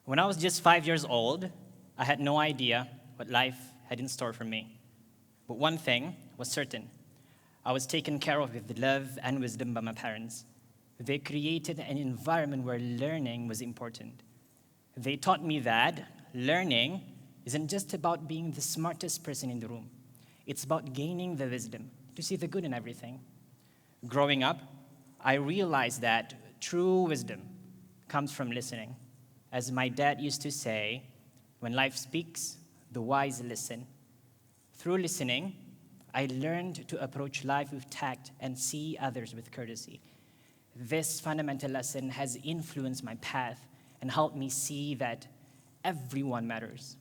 When I was just 5 years old, I had no idea what life had in store for me. But one thing was certain. I was taken care of with love and wisdom by my parents. They created an environment where learning was important. They taught me that learning isn't just about being the smartest person in the room. It's about gaining the wisdom to see the good in everything. Growing up, I realized that true wisdom comes from listening. As my dad used to say, when life speaks, the wise listen. Through listening, I learned to approach life with tact and see others with courtesy. This fundamental lesson has influenced my path and helped me see that everyone matters.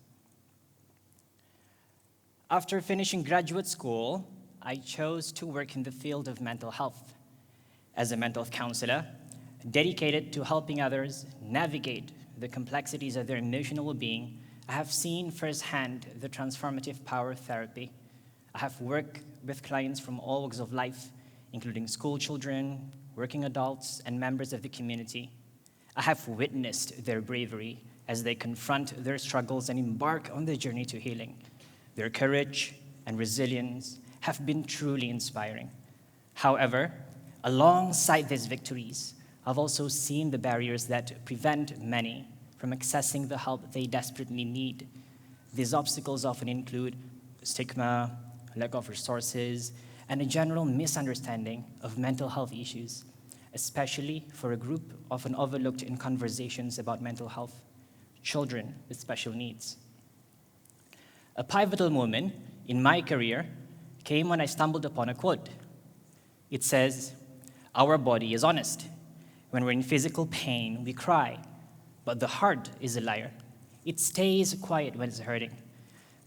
After finishing graduate school, I chose to work in the field of mental health. As a mental health counselor, dedicated to helping others navigate the complexities of their emotional well-being, I have seen firsthand the transformative power of therapy. I have worked with clients from all walks of life, including school children, working adults, and members of the community. I have witnessed their bravery as they confront their struggles and embark on the journey to healing. Their courage and resilience have been truly inspiring. However, alongside these victories, I've also seen the barriers that prevent many from accessing the help they desperately need. These obstacles often include stigma, lack of resources, and a general misunderstanding of mental health issues, especially for a group often overlooked in conversations about mental health: children with special needs. A pivotal moment in my career came when I stumbled upon a quote. It says, "Our body is honest. When we're in physical pain, we cry, but the heart is a liar. It stays quiet when it's hurting."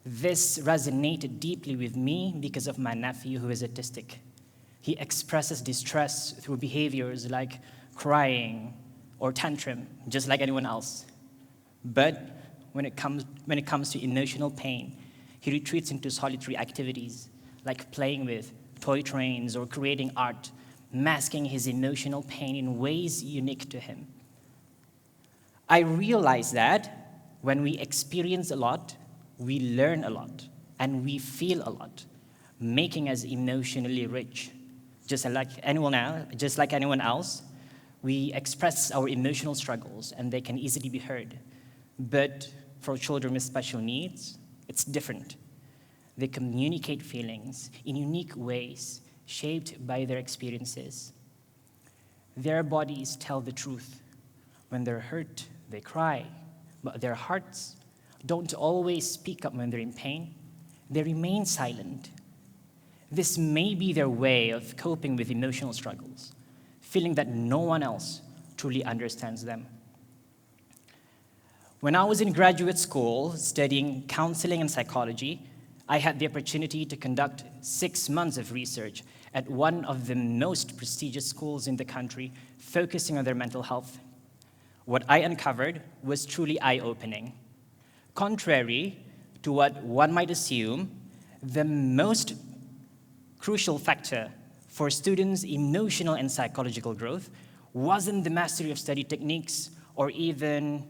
This resonated deeply with me because of my nephew who is autistic. He expresses distress through behaviors like crying or tantrum, just like anyone else. But when it comes to emotional pain, he retreats into solitary activities like playing with toy trains or creating art, masking his emotional pain in ways unique to him. I realize that when we experience a lot, we learn a lot, and we feel a lot, making us emotionally rich. Just like anyone else, we express our emotional struggles, and they can easily be heard. But for children with special needs, it's different. They communicate feelings in unique ways, shaped by their experiences. Their bodies tell the truth. When they're hurt, they cry, but their hearts don't always speak up when they're in pain. They remain silent. This may be their way of coping with emotional struggles, feeling that no one else truly understands them. When I was in graduate school studying counseling and psychology, I had the opportunity to conduct 6 months of research at one of the most prestigious schools in the country, focusing on their mental health. What I uncovered was truly eye-opening. Contrary to what one might assume, the most crucial factor for students' emotional and psychological growth wasn't the mastery of study techniques or even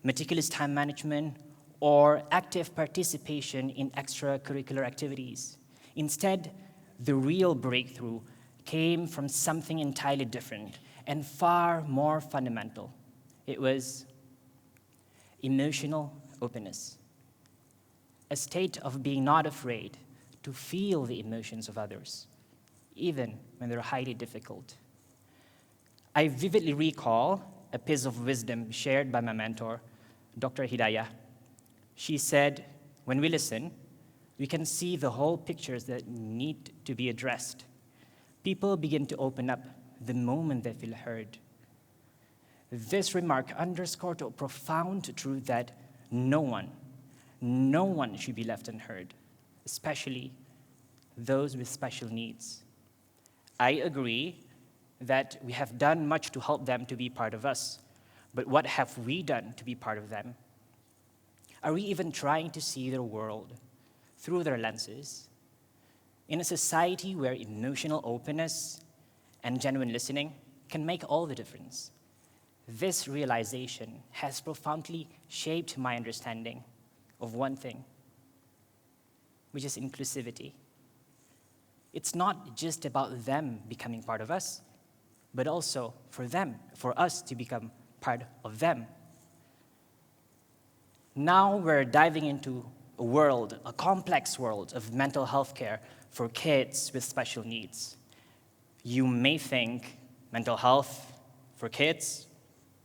meticulous time management or active participation in extracurricular activities. Instead, the real breakthrough came from something entirely different and far more fundamental. It was emotional openness, a state of being not afraid to feel the emotions of others, even when they're highly difficult. I vividly recall a piece of wisdom shared by my mentor, Dr. Hidayah. She said, when we listen, we can see the whole pictures that need to be addressed. People begin to open up the moment they feel heard. This remark underscored a profound truth that no one should be left unheard, especially those with special needs. I agree that we have done much to help them to be part of us, but what have we done to be part of them? Are we even trying to see their world through their lenses? In a society where emotional openness and genuine listening can make all the difference, This realization has profoundly shaped my understanding of one thing, which is inclusivity. It's not just about them becoming part of us, but also for us to become part of them. Now we're diving into a complex world of mental health care for kids with special needs. You may think mental health for kids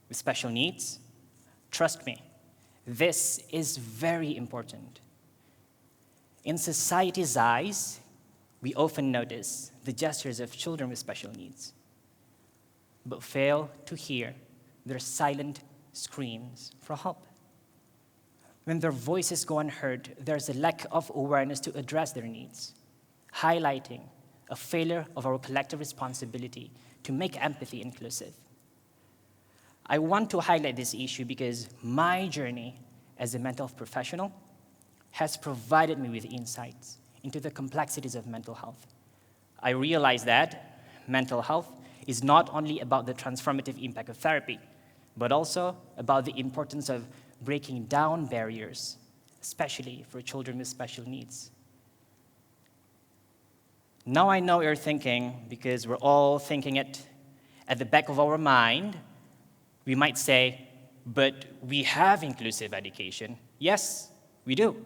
with special needs. Trust me, this is very important. In society's eyes, we often notice the gestures of children with special needs, but fail to hear their silent screams for help. When their voices go unheard, there's a lack of awareness to address their needs, highlighting a failure of our collective responsibility to make empathy inclusive. I want to highlight this issue because my journey as a mental health professional has provided me with insights into the complexities of mental health. I realized that mental health is not only about the transformative impact of therapy, but also about the importance of breaking down barriers, especially for children with special needs. Now I know you're thinking, because we're all thinking it at the back of our mind, we might say, but we have inclusive education. Yes, we do.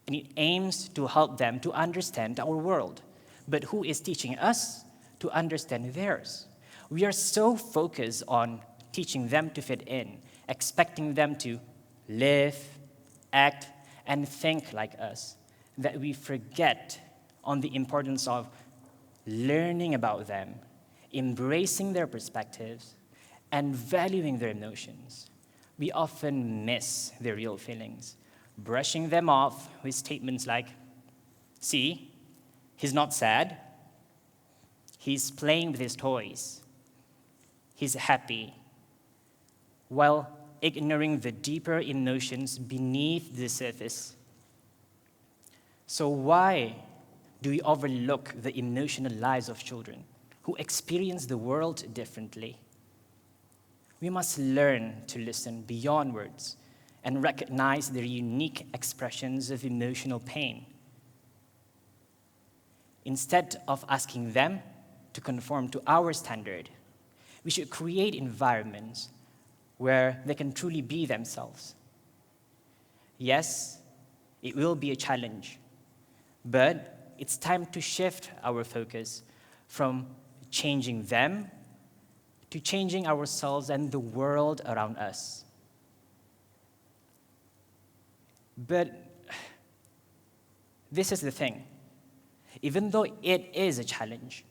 And it aims to help them to understand our world. But who is teaching us to understand theirs? We are so focused on teaching them to fit in, expecting them to live, act, and think like us, that we forget on the importance of learning about them, embracing their perspectives, and valuing their emotions. We often miss their real feelings, brushing them off with statements like, see, he's not sad, he's playing with his toys, he's happy, while ignoring the deeper emotions beneath the surface. So why do we overlook the emotional lives of children who experience the world differently? We must learn to listen beyond words and recognize their unique expressions of emotional pain. Instead of asking them to conform to our standard, we should create environments where they can truly be themselves. Yes, it will be a challenge, but it's time to shift our focus from changing them to changing ourselves and the world around us. But this is the thing. Even though it is a challenge,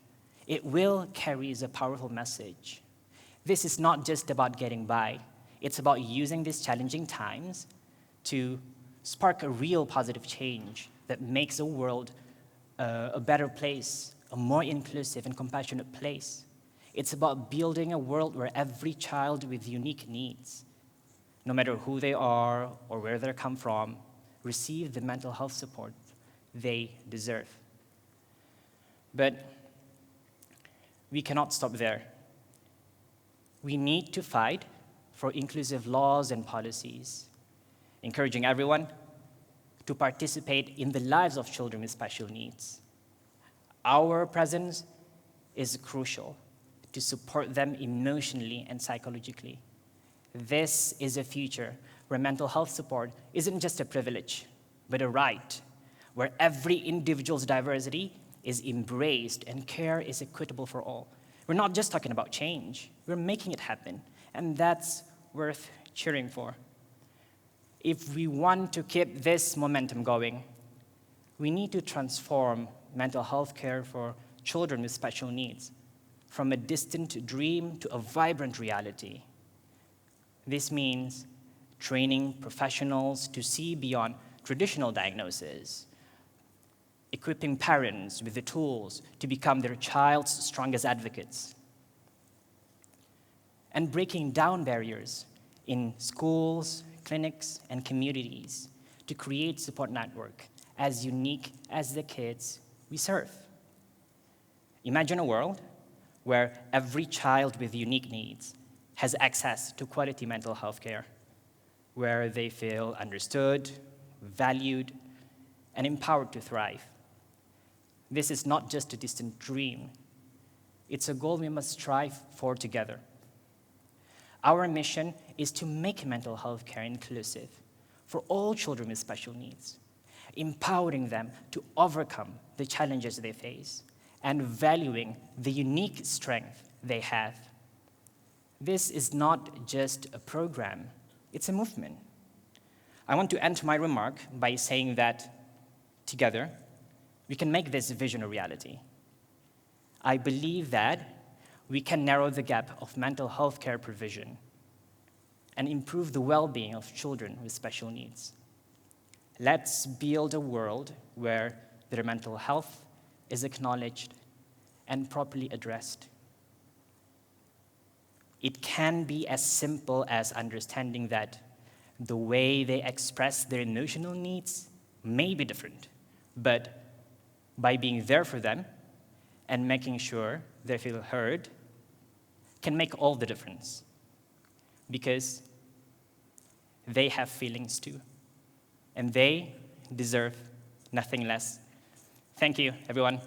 it will carry a powerful message. This is not just about getting by. It's about using these challenging times to spark a real positive change that makes the world a better place, a more inclusive and compassionate place. It's about building a world where every child with unique needs, no matter who they are or where they come from, receive the mental health support they deserve. But we cannot stop there. We need to fight for inclusive laws and policies, encouraging everyone to participate in the lives of children with special needs. Our presence is crucial to support them emotionally and psychologically. This is a future where mental health support isn't just a privilege, but a right, where every individual's diversity is embraced and care is equitable for all. We're not just talking about change, we're making it happen, and that's worth cheering for. If we want to keep this momentum going, we need to transform mental health care for children with special needs from a distant dream to a vibrant reality. This means training professionals to see beyond traditional diagnoses, equipping parents with the tools to become their child's strongest advocates, and breaking down barriers in schools, clinics, and communities to create support network as unique as the kids we serve. Imagine a world where every child with unique needs has access to quality mental health care, where they feel understood, valued, and empowered to thrive. This is not just a distant dream. It's a goal we must strive for together. Our mission is to make mental health care inclusive for all children with special needs, empowering them to overcome the challenges they face and valuing the unique strength they have. This is not just a program, it's a movement. I want to end my remark by saying that together, we can make this vision a reality. I believe that we can narrow the gap of mental health care provision and improve the well-being of children with special needs. Let's build a world where their mental health is acknowledged and properly addressed. It can be as simple as understanding that the way they express their emotional needs may be different, but by being there for them and making sure they feel heard can make all the difference, because they have feelings too, and they deserve nothing less. Thank you, everyone.